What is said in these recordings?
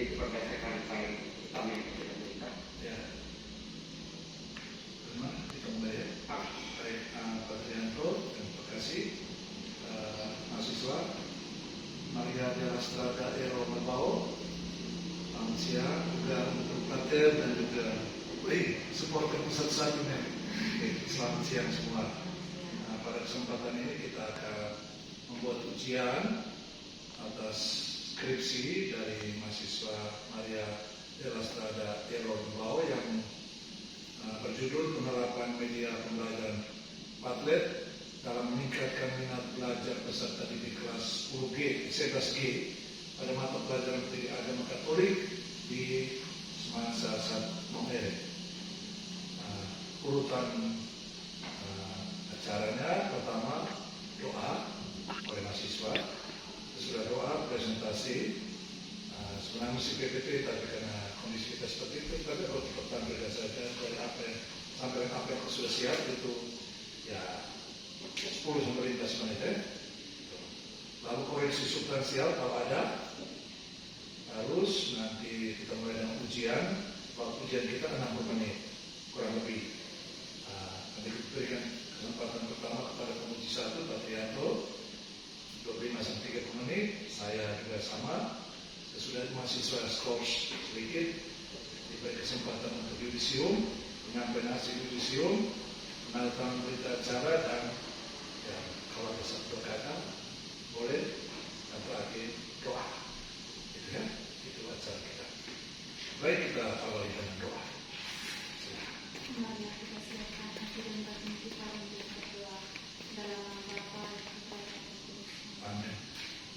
jadi berdasarkan file utama yang kita berikan. Ya. Memang kita mulai ya. Baik, Pak Trianto, terima kasih. Mahasiswa Maria de la Strada Ero Merbau, selamat siang juga untuk Pater dan juga supporter pusat satunya. Selamat siang semua. Pada kesempatan ini kita akan membuat ujian atas skripsi dari mahasiswa Maria de la Strada Ero Merbau yang berjudul Penerapan Media Pembelajaran Padlet dalam meningkatkan minat belajar peserta didik kelas 10G, 11G pada mata pelajaran pendidikan agama Katolik di semasa saat Momere. Urutan acaranya pertama doa oleh mahasiswa, sesudah doa presentasi. Sebenarnya masih PPT tapi karena kondisi kita seperti itu, tapi kalau kita tampil saja dari apa yang sampai apa yang sudah siap itu ya 10-15 menit ya. Lalu koreksi substansial kalau ada, harus nanti kita mulai dengan ujian. Waktu ujian kita 60 menit kurang lebih. Nanti kita berikan kesempatan pertama kepada penguji 1 Pak Trianto 25-30 menit. Saya juga sama. Sesudah mahasiswa skors sedikit, diberi kesempatan untuk yudisium, penyampaian hasil yudisium, menandatangani berita acara, dan ya, kalau ada satu kata boleh dan terakhir doa. Gitu ya, itu acara kita. Baik, kita awali dengan doa. Mari kita silakan hadirin kita untuk berdoa dalam nama Bapa dan Putra dan Roh Kudus. Amin.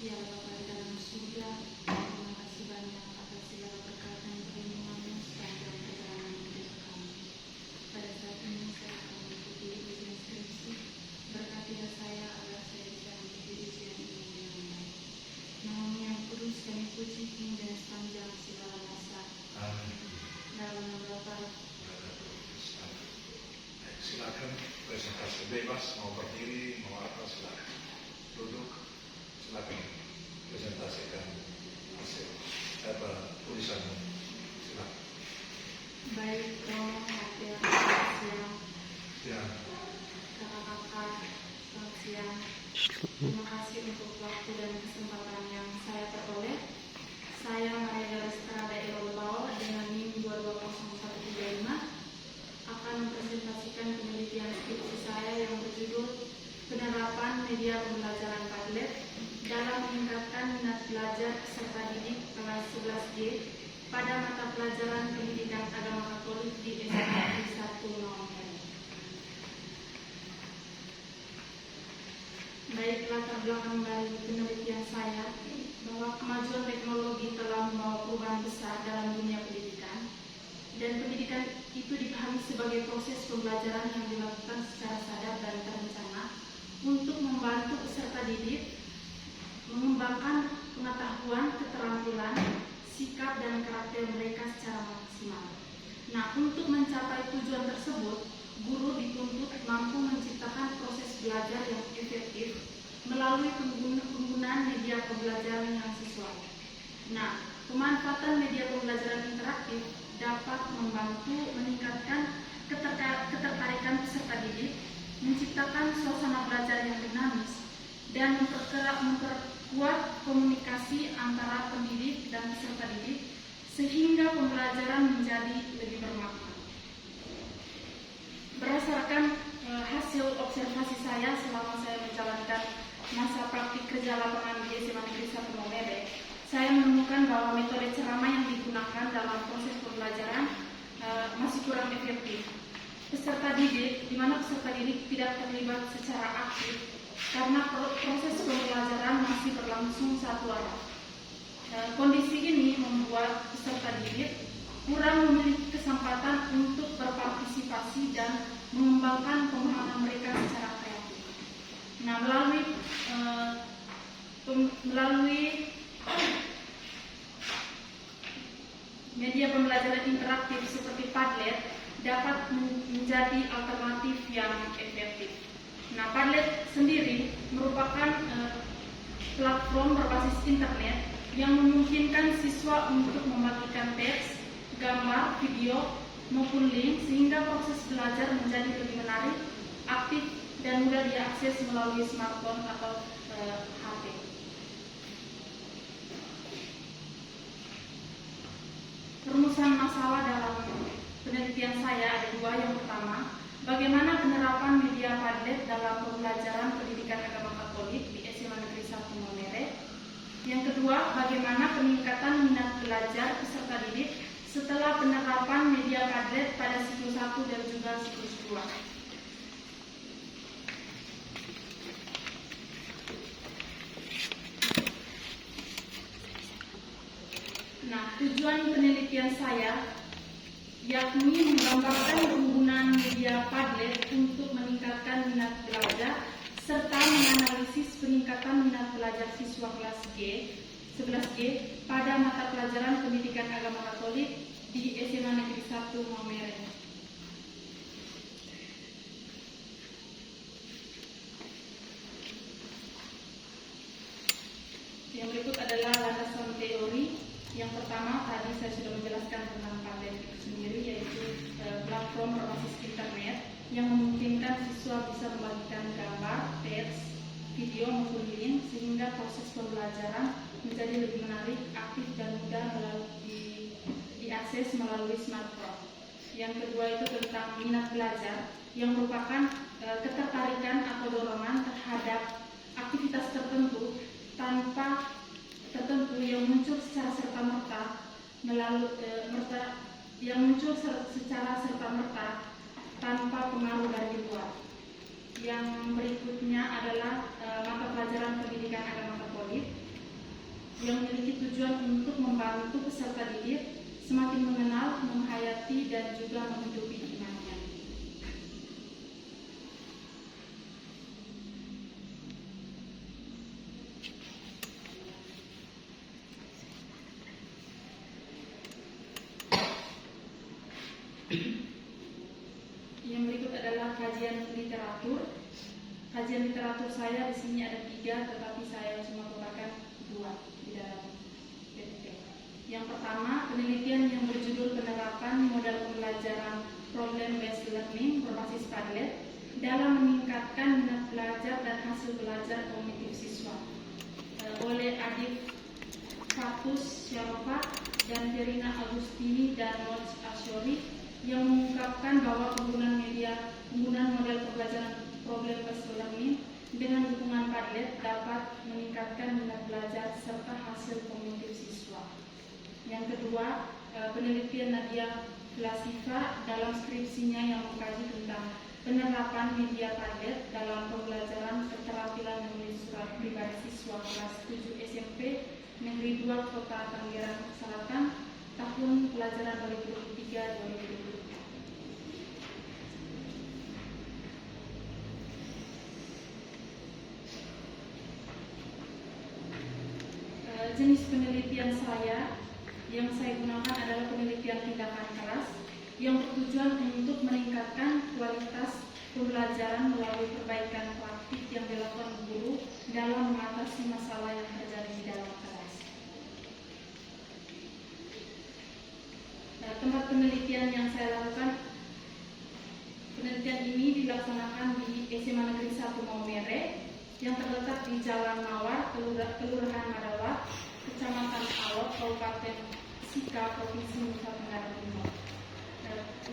Ya Bapa di dalam surga, terima kasih banyak atas segala berkat dan perlindungan-Mu sepanjang perjalanan hidup kami. Pada saat ini saya akan mengikuti ujian skripsi. Berkatilah saya agar saya bisa mengikuti ujian ini dengan baik. Nama-Mu yang kudus kami puji kini dan sepanjang segala masa. Amin. Dalam nama Bapa. Silakan presentasi bebas, mau berdiri, mau apa silakan. Duduk, silakan presentasikan hasil tulisanmu. Silakan. Baik, Romo, Pater, selamat siang. Ya. Kakak-kakak, selamat siang. Terima kasih untuk waktu dan kesempatan yang saya peroleh. Saya Maria de la Strada Ero Merbau dengan NIM 220135 akan mempresentasikan penelitian skripsi saya yang berjudul Penerapan Media Pembelajaran Padlet dalam meningkatkan minat belajar peserta didik kelas 11G pada mata pelajaran pendidikan agama Katolik di SMA 1 Momere. Baik, latar belakang dari penelitian saya bahwa kemajuan teknologi telah membawa perubahan besar dalam dunia pendidikan, dan pendidikan itu dipahami sebagai proses pembelajaran yang dilakukan secara sadar dan terencana untuk membantu peserta didik mengembangkan pengetahuan, keterampilan, sikap, dan karakter mereka secara maksimal. Nah, untuk mencapai tujuan tersebut, guru dituntut mampu menciptakan proses belajar yang efektif melalui penggunaan media pembelajaran yang sesuai. Nah, pemanfaatan media pembelajaran interaktif dapat membantu meningkatkan ketertarikan peserta didik, menciptakan suasana belajar yang dinamis, dan memperkuat komunikasi antara pendidik dan peserta didik sehingga pembelajaran menjadi lebih bermakna. Berdasarkan hasil observasi saya selama saya menjalankan masa praktik kerja lapangan di SMA Negeri 1 Momere, saya menemukan bahwa metode ceramah yang digunakan dalam proses pembelajaran masih kurang efektif. Peserta didik, di mana peserta didik tidak terlibat secara aktif karena proses pembelajaran masih berlangsung satu arah. Kondisi ini membuat peserta didik kurang memiliki kesempatan untuk berpartisipasi dan mengembangkan pemahaman mereka secara kreatif. Nah, melalui media pembelajaran interaktif seperti Padlet dapat menjadi alternatif yang efektif. Nah, Padlet sendiri merupakan platform berbasis internet yang memungkinkan siswa untuk membagikan teks, gambar, video, maupun link sehingga proses belajar menjadi lebih menarik, aktif, dan mudah diakses melalui smartphone atau HP. Perumusan masalah dalam penelitian saya ada dua. Yang pertama, bagaimana penerapan media Padlet dalam pembelajaran pendidikan agama Katolik di SMA Negeri 1 Maumere. Yang kedua, bagaimana peningkatan minat belajar peserta didik setelah penerapan media Padlet pada siklus 1 dan juga siklus 2. Nah, tujuan penelitian saya yakni menggambarkan penggunaan media Padlet untuk meningkatkan minat belajar serta menganalisis peningkatan minat belajar siswa kelas 11G pada mata pelajaran pendidikan agama Katolik di SMA Negeri 1 Maumere. Yang berikut adalah landasan teori. Yang pertama, tadi saya sudah menjelaskan tentang Padlet itu sendiri, yaitu platform berbasis internet yang memungkinkan siswa bisa membagikan gambar, teks, video maupun link sehingga proses pembelajaran menjadi lebih menarik, aktif, dan mudah diakses melalui smartphone. Yang kedua itu tentang minat belajar yang merupakan ketertarikan atau dorongan terhadap aktivitas tertentu yang muncul secara serta-merta tanpa pengaruh dari luar. Yang berikutnya adalah mata pelajaran pendidikan agama Katolik yang memiliki tujuan untuk membantu peserta didik semakin mengenal, menghayati, dan juga menghidupi imannya. Yang berikut adalah kajian literatur. Kajian literatur saya di sini ada 3, tetapi saya cuma paparkan 2 di dalam PPT. Yang pertama, penelitian yang berjudul penerapan model pembelajaran problem based learning berbasis Padlet dalam meningkatkan minat belajar dan hasil belajar kognitif siswa oleh Adib Fatus Syarofa dan Verina Agustini dan Noj Asyori, yang mengungkapkan bahwa penggunaan model pembelajaran problem based learning dengan dukungan Padlet dapat meningkatkan minat belajar serta hasil kognitif siswa. Yang kedua, penelitian Nadia Glasiva dalam skripsinya yang mengkaji tentang penerapan media Padlet dalam pembelajaran keterampilan menulis surat pribadi siswa kelas 7 SMP Negeri 2 Kota Tangerang Selatan tahun pelajaran 2023-2024. Jenis penelitian saya yang saya gunakan adalah penelitian tindakan keras yang bertujuan untuk meningkatkan kualitas pembelajaran melalui perbaikan praktik yang dilakukan guru dalam mengatasi masalah yang terjadi di dalam kelas. Tempat penelitian yang saya lakukan, penelitian ini dilaksanakan di SMA Negeri 1 Maumere yang terletak di Jalan Mawar, Kelurahan Madawa, Kecamatan Alor, Kabupaten Sika, Provinsi Nusa Tenggara Timur.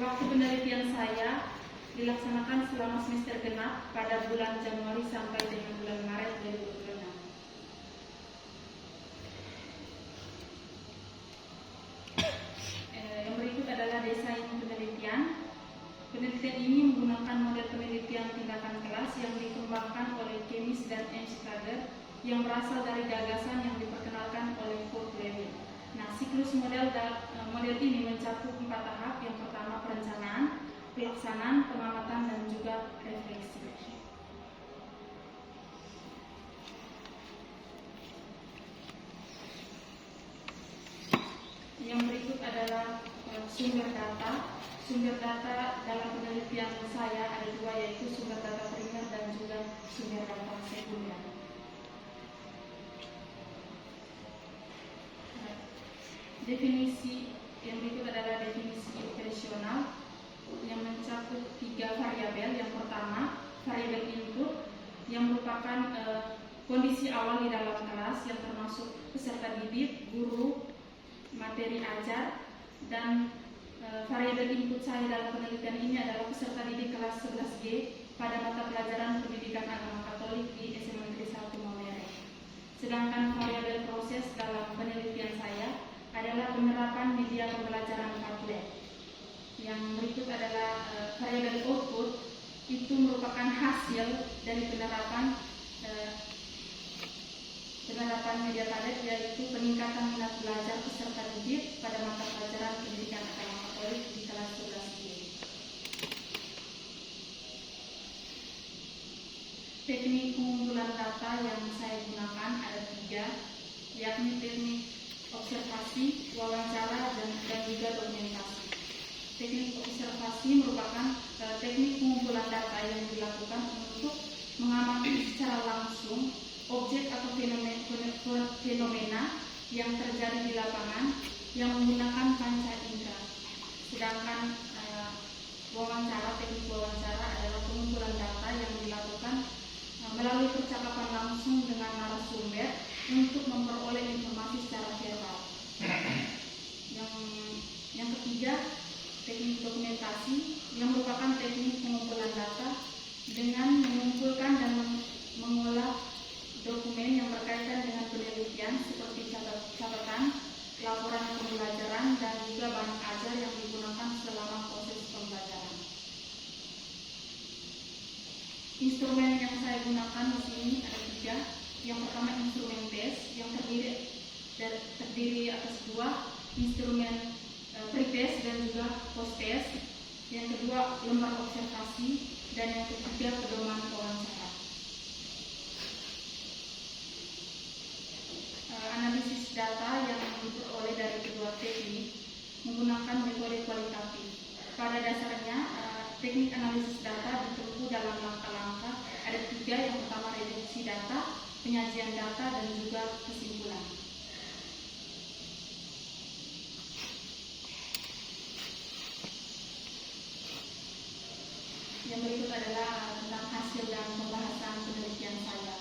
Waktu penelitian saya dilaksanakan selama semester genap pada bulan Januari sampai dengan bulan Maret 2026. Yang berikut adalah desain penelitian. Penelitian ini menggunakan model penelitian tindakan kelas yang dikembangkan oleh Kemis dan M. Skader yang berasal dari gagasan yang diperkenalkan oleh Kurt Lewin. Nah, siklus model ini mencakup 4 tahap. Yang pertama perencanaan, pelaksanaan, pengamatan, dan juga refleksi. Yang berikut adalah sumber data. Sumber data dalam penelitian saya ada 2, yaitu sumber data primer dan juga sumber data sekunder. Definisi yang berikut adalah definisi operasional yang mencakup 3 variabel. Yang pertama, variabel input yang merupakan kondisi awal di dalam kelas yang termasuk peserta didik, guru, materi ajar, dan variabel input saya dalam penelitian ini adalah peserta didik kelas 11G pada mata pelajaran pendidikan agama Katolik di SMA Negeri 1 Maumere. Sedangkan variabel proses dalam penelitian saya adalah penerapan media pembelajaran Padlet. Yang berikut adalah variabel output, itu merupakan hasil dari penerapan media Padlet, yaitu peningkatan minat belajar peserta didik pada mata pelajaran pendidikan agama Katolik di kelas 11G. Teknik pengumpulan data yang saya gunakan ada 3, yakni teknik observasi, wawancara, dan juga dokumentasi. Teknik observasi merupakan teknik pengumpulan data yang dilakukan untuk mengamati secara langsung objek atau fenomena yang terjadi di lapangan yang menggunakan panca indera. Sedangkan wawancara, teknik wawancara adalah pengumpulan data yang dilakukan melalui percakapan langsung dengan narasumber untuk memperoleh informasi secara verbal. Yang ketiga, teknik dokumentasi yang merupakan teknik pengumpulan data dengan mengumpulkan dan mengolah dokumen yang berkaitan dengan penelitian seperti catatan, laporan pembelajaran, dan juga bahan ajar yang digunakan selama proses pembelajaran. Instrumen yang saya gunakan di sini ada 3. Yang pertama, instrumen tes yang terdiri atas 2, instrumen pre-test dan juga post-test. Yang kedua, lembar observasi, dan yang ketiga, pedoman wawancara. Analisis data yang diperoleh dari kedua teknik menggunakan metode kualitatif. Pada dasarnya, teknik analisis data ditempuh dalam langkah-langkah ada 3. Yang pertama, reduksi data, penyajian data, dan juga kesimpulan. Yang berikut adalah tentang hasil dan pembahasan penelitian saya.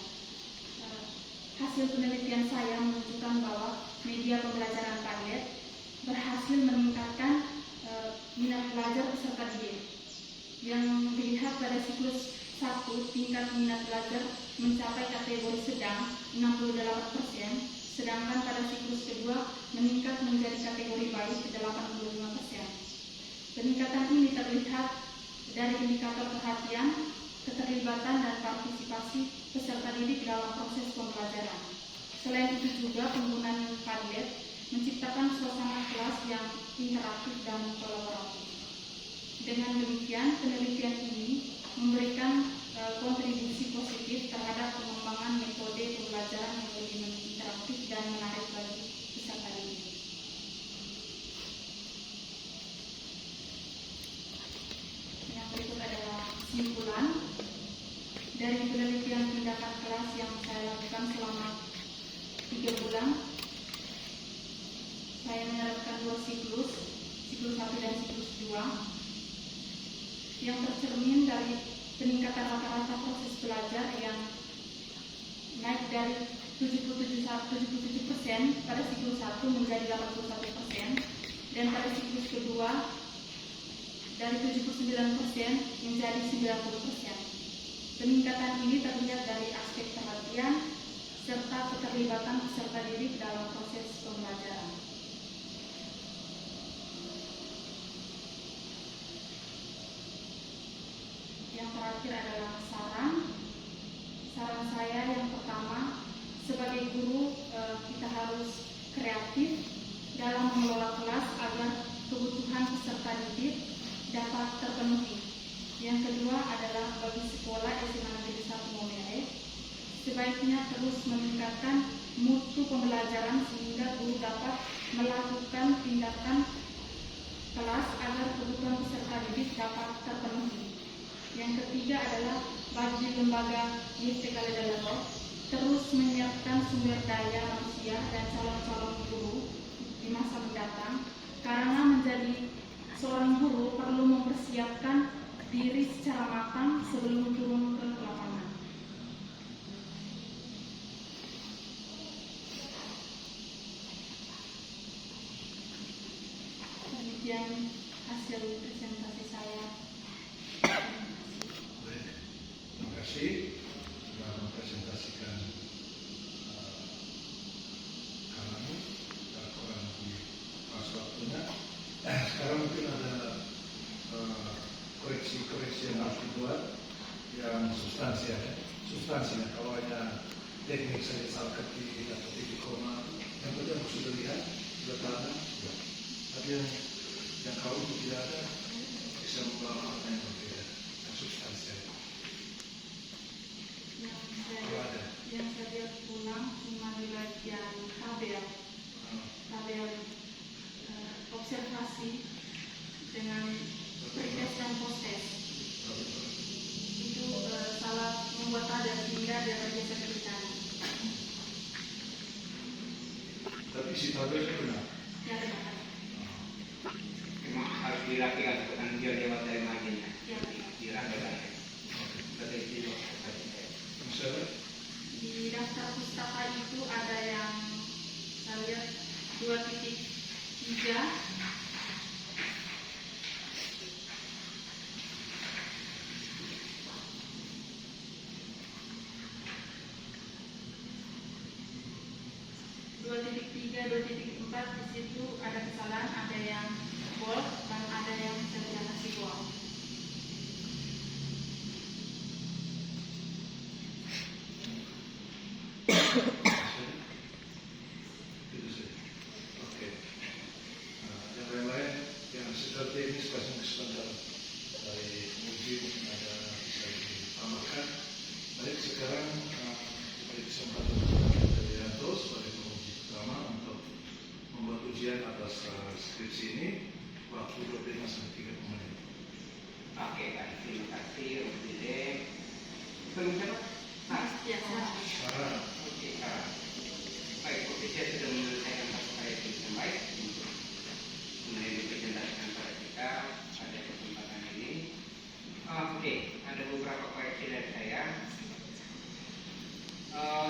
Hasil penelitian saya menunjukkan bahwa media pembelajaran Padlet berhasil meningkatkan minat belajar peserta didik. Yang dilihat pada siklus 1, tingkat minat belajar mencapai kategori sedang 68%, sedangkan pada siklus kedua meningkat menjadi kategori baik 85%. Peningkatan ini terlihat dari indikator perhatian, keterlibatan, dan partisipasi peserta didik dalam proses pembelajaran. Selain itu juga penggunaan Padlet menciptakan suasana kelas yang interaktif dan kolaboratif. Dengan demikian, penelitian ini memberikan kontribusi positif terhadap pengembangan metode pembelajaran yang lebih interaktif dan menarik bagi peserta didik. Yang berikut adalah kesimpulan dari penelitian tindakan kelas yang saya lakukan selama 3 bulan. Saya menerapkan 2 siklus 1 dan siklus 2, yang tercermin dari peningkatan rata-rata proses belajar yang naik dari 77% pada siklus 1 menjadi 81%, dan pada siklus kedua dari 79% menjadi 90%. Peningkatan ini terlihat dari aspek perhatian serta keterlibatan peserta didik dalam proses pembelajaran. Yang terakhir adalah saran saya. Yang pertama, sebagai guru kita harus kreatif dalam mengelola kelas agar kebutuhan peserta didik dapat terpenuhi. Yang kedua adalah bagi sekolah SMA Negeri 1 Maumere, sebaiknya terus meningkatkan mutu pembelajaran sehingga guru dapat melakukan tindakan kelas agar kebutuhan peserta didik dapat terpenuhi. Yang ketiga adalah bagi lembaga YSTK Ledalago terus menyiapkan sumber daya manusia dan calon-calon guru di masa mendatang seorang guru perlu mempersiapkan diri secara matang sebelum turun ke lapangan. Demikian hasil presentasi saya. Baik, terima kasih sudah mempresentasikan kamu kurang lebih pas waktunya. Sekarang mungkin ada koreksi-koreksi yang harus dibuat yang substansinya. Kalau hanya teknik saja salah ketik atau titik koma, yang penting aku sudah lihat, sudah tahu. Tapi yang kalau itu tidak ada, bisa membawa apa yang berbeda, yang substansial. Kalau ada. Yang saya lihat pulang cuma di bagian tabel observasi dengan pretest dan posttest. Itu salah membuat ada sehingga ada bergeser ke kanan. Tapi si tabelnya benar. Ya, benar. Cuma harus dirapikan bukan dia lewat dari marginnya. Ya, Dirapikan. Seperti itu. Misalnya, di daftar pustaka itu ada yang saya lihat 2.3. .4 di situ ada kesalahan, ada yang bold dan ada yang saya kasih bold. itu saja. Oke. Yang lain-lain yang secara teknis pasti sebentar dari mungkin ada bisa ditambahkan. Baik, sekarang beri kesempatan dari Yanto sebagai penguji pertama untuk membuat ujian atas skripsi ini. Waktu 25 sampai 30 menit. Oke, baik. Terima kasih, Om Dede. Belum siapa? Ya, Sarah, Oke, baik. Saya sudah menyelesaikan satu karya yang baik untuk kemudian dipresentasikan kepada kita pada kesempatan ini. Oke, ada beberapa koreksi dari saya.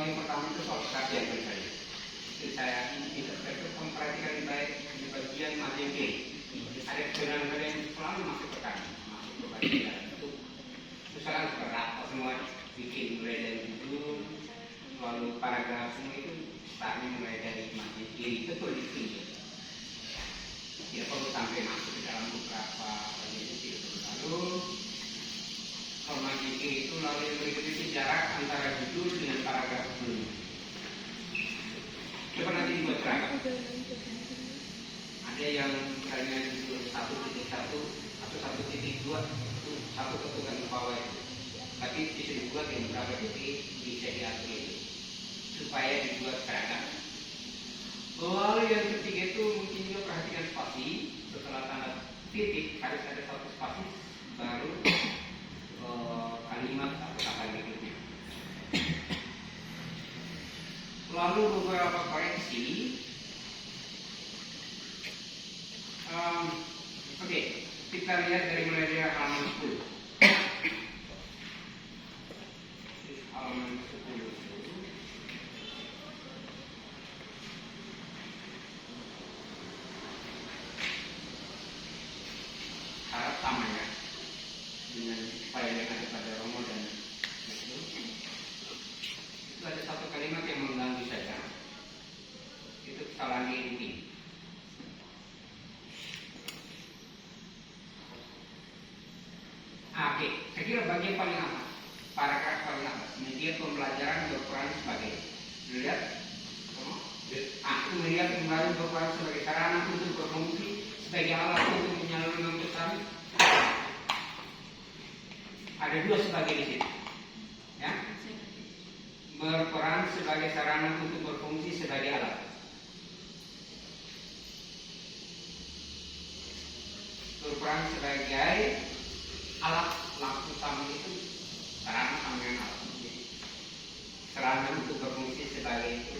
Yang pertama itu soal perhatian bagi saya. Jadi saya memperhatikan baik di bagian margin B. Ada kebenaran yang selalu masuk ke kanan, masuk ke bagian itu. Misalkan berat semua bikin mulai dari judul, lalu paragraf semua itu startnya mulai dari margin kiri, betul itu. Tidak perlu sampai masuk ke dalam beberapa bagian itu. Lalu kalau margin kiri itu lalu yang berikut itu jarak antara judul dengan paragraf sebelumnya. Coba nanti dibuat seragam. Ada yang misalnya judul 1.1 atau 1.2 itu satu ketukan ke bawah itu. Tapi bisa dibuat yang beberapa titik bisa diatur itu supaya dibuat seragam. Lalu yang ketiga itu mungkin juga perhatikan spasi. Setelah tanda titik harus ada satu spasi baru kalimat atau kata berikutnya. Lalu beberapa koreksi. Oke, kita lihat dari mulai dari halaman 10. Halaman 10 itu harap sama ya dengan file yang ada pada Romo dan itu ada satu kalimat yang mengganggu saya. Itu kesalahan di inti. Oke, saya kira bagian paling atas, paragraf paling atas, media pembelajaran berperan sebagai, lihat, itu media pembelajaran berperan sebagai sarana untuk berfungsi sebagai alat untuk menyalurkan pesan. Ada dua sebagai di sini, ya, berperan sebagai sarana untuk berfungsi sebagai alat. Berperan sebagai alat lampu sama itu sarana sama dengan alat. Sarana untuk berfungsi sebagai itu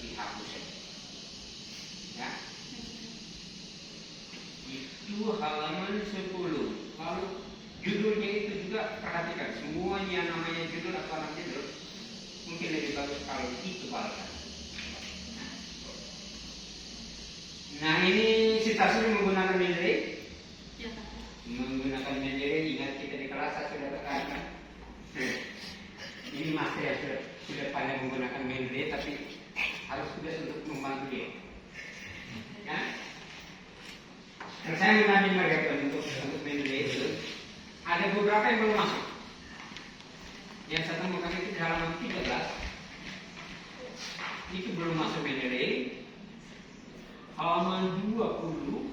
dihapus. Ya. Itu itu halaman 10. Lalu judulnya itu juga perhatikan. Semuanya namanya judul atau anak judul mungkin lebih bagus kalau ditebalkan. Nah ini situasinya menggunakan Mendeley. Ya, Pak. Menggunakan Mendeley, ingat kita di kelas saya sudah tekankan. Ini mas ya sudah pandai menggunakan Mendeley, tapi harus tugas untuk membantu dia. Ya? Dan saya mengambil mereka untuk Mendeley itu ada beberapa yang belum masuk. Yang saya temukan itu di halaman 13 itu belum masuk Mendeley. Halaman 20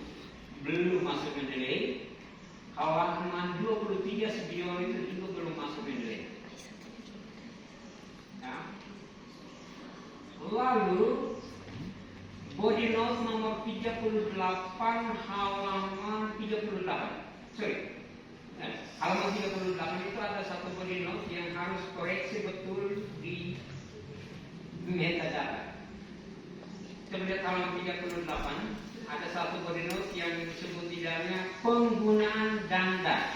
belum masuk Mendeley. Halaman 23 sebelum itu juga belum masuk Mendeley. Ya. Lalu body note nomor 38 halaman 38. Sorry. Halaman 38 itu ada satu body note yang harus koreksi betul di metadata. Kemudian halaman 38 ada satu body note yang disebut di dalamnya penggunaan ganda.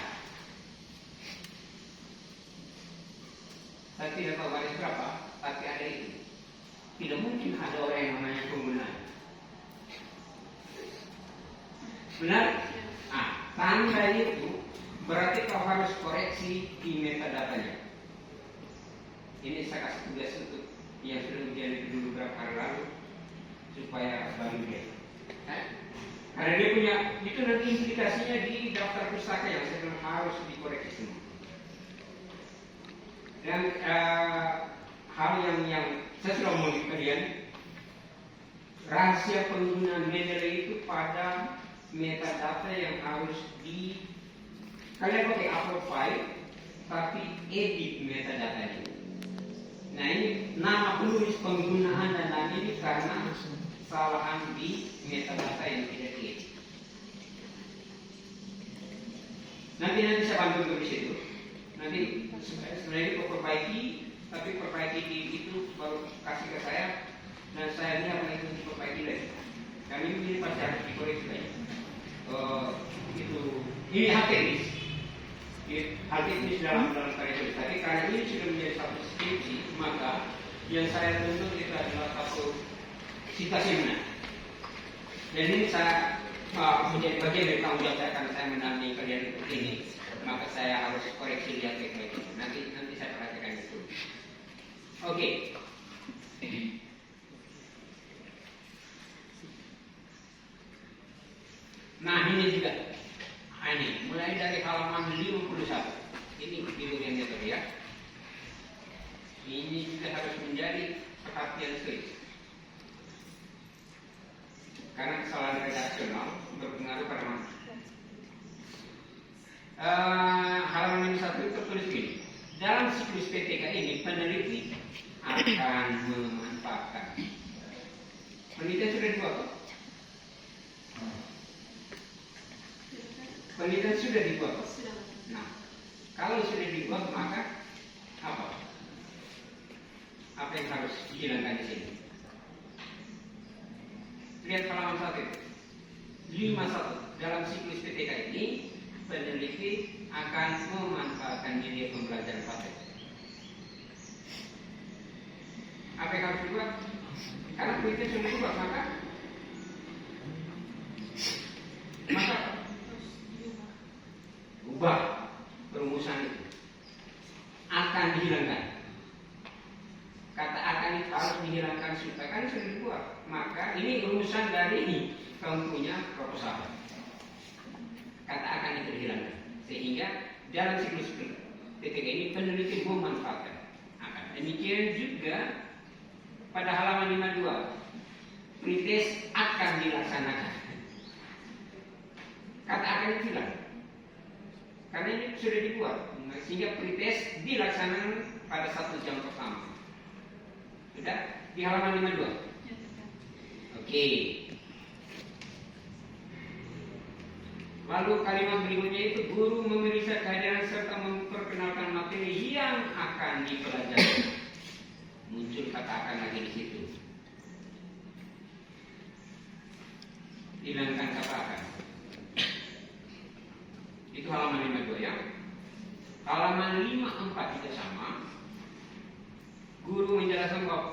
Saya tidak tahu baris berapa, tapi ada itu. Tidak mungkin ada orang yang namanya penggunaan. Benar? Tanda itu berarti kau harus koreksi di metadatanya. Ini saya kasih tugas untuk yang sudah ujian itu dulu beberapa hari lalu supaya baru dia. Karena dia punya itu nanti implikasinya di daftar pustaka yang saya bilang harus dikoreksi semua. Dan hal yang saya sudah ngomong di kalian, rahasia penggunaan Mendeley itu pada metadata yang harus di kalian pakai upload file tapi edit metadatanya. Nah ini nama penulis penggunaan dan lain ini karena kesalahan di metadata yang tidak diedit. Nanti saya bantu di situ. Nanti sebenarnya kau perbaiki, tapi perbaiki itu baru kasih ke saya dan saya lihat apa itu diperbaiki lagi. Kami ini pasti harus dikoreksi lagi. Itu ini hal teknis. Hal teknis dalam karya tulis. Tapi karena ini sudah menjadi satu skripsi, maka yang saya tuntut itu adalah satu citasi benar. Dan ini saya menjadi bagian dari tanggung jawab saya karena saya mendampingi kalian untuk ini. Maka saya harus koreksi lihat baik-baik. Nanti saya perhatikan itu. Oke. Nah ini juga. Ini mulai dari halaman 51. Ini video yang ya. Ini juga harus menjadi perhatian serius. Karena kesalahan redaksional berpengaruh pada mana? Halaman 51 itu tertulis begini. Dalam siklus PTK ini peneliti akan memanfaatkan. Penelitian sudah dibuat. Penelitian sudah dibuat. Nah, kalau sudah dibuat maka apa? Apa yang harus dihilangkan di sini? Lihat halaman 1. 51. Dalam siklus PTK ini peneliti akan memanfaatkan media pembelajaran praktek. Apa yang harus dibuat? Karena penelitian sudah dibuat maka ubah perumusan itu akan dihilangkan. Kata akan itu harus dihilangkan supaya kan sudah dibuat. Maka ini rumusan dari ini kamu punya proposal. Kata akan itu dihilangkan sehingga dalam siklus PTK ini peneliti memanfaatkan akan. Demikian juga pada halaman 52 pretest akan dilaksanakan. Kata akan itu hilang karena ini sudah dibuat sehingga pretest dilaksanakan pada 1 jam pertama. Sudah di halaman 52. Oke. Lalu kalimat berikutnya itu guru memeriksa kehadiran serta memperkenalkan materi yang akan dipelajari. Muncul kata akan lagi di situ. Hilangkan kata akan.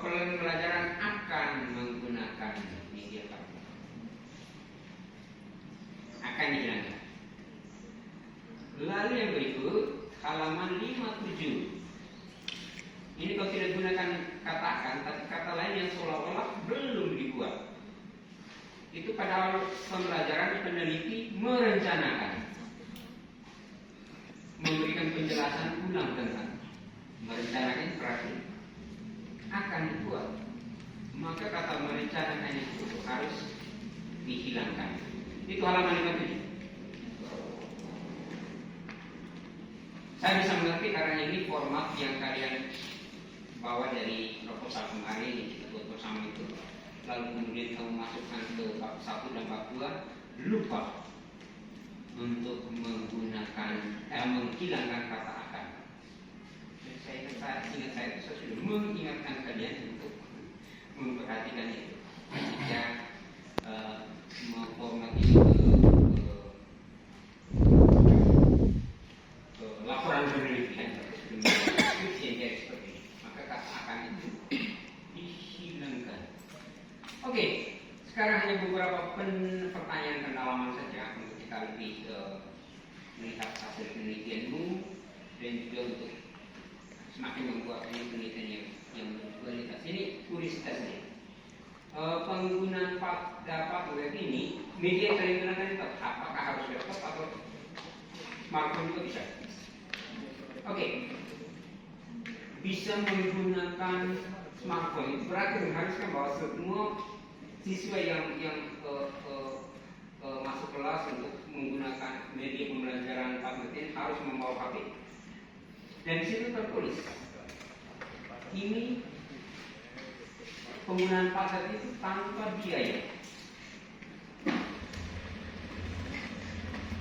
pembelajaran akan menggunakan media publik. Akan dihilangkan. Lalu yang berikut, halaman 57. Ini kalau tidak gunakan kata akan, tapi kata lain yang seolah-olah belum dibuat. Itu pada awal pembelajaran peneliti merencanakan, memberikan penjelasan ulang tentang merencanakan berarti akan dibuat. Maka kata merencanakan itu harus dihilangkan. Itu halaman 57. Saya bisa mengerti karena ini format yang kalian bawa dari proposal kemarin yang kita buat bersama itu. Lalu kemudian kamu masukkan ke bab 1 dan bab 2, lupa untuk menghilangkan kata akan. Ingat saya itu saya sudah mengingatkan kalian untuk memperhatikan itu ketika memformat itu ke laporan penelitian atau skripsi yang jadi seperti ini. Maka kata akan itu dihilangkan. Oke, sekarang hanya beberapa pertanyaan pendalaman saja untuk kita lebih melihat hasil penelitianmu dan juga untuk semakin membuat penelitian yang berkualitas. Ini kuriositasnya. Penggunaan data web ini, media yang kalian gunakan itu apakah harus laptop atau smartphone juga bisa? Oke. Bisa menggunakan smartphone itu berarti mengharuskan bahwa semua siswa yang masuk kelas untuk menggunakan media pembelajaran tablet harus membawa HP. Dan di situ tertulis ini penggunaan tablet itu tanpa biaya,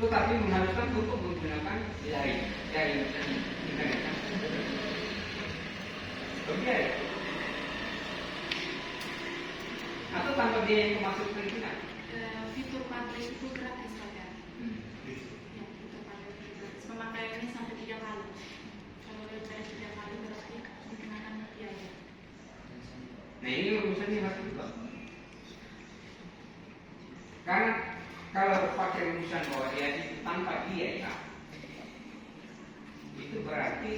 tetapi mengharuskan untuk menggunakan jaring internet. Berbiaya atau tanpa biaya yang masuk perizinan? Fitur baterai itu gratis saja. Ya, fitur baterai itu gratis. Pemakaiannya sampai 3 kali. Kalau lebih dari 3 kali berarti dikenakan biaya. Nah ini rumusannya harus berubah. Karena kalau pakai rumusan bahwa dia itu tanpa biaya, itu berarti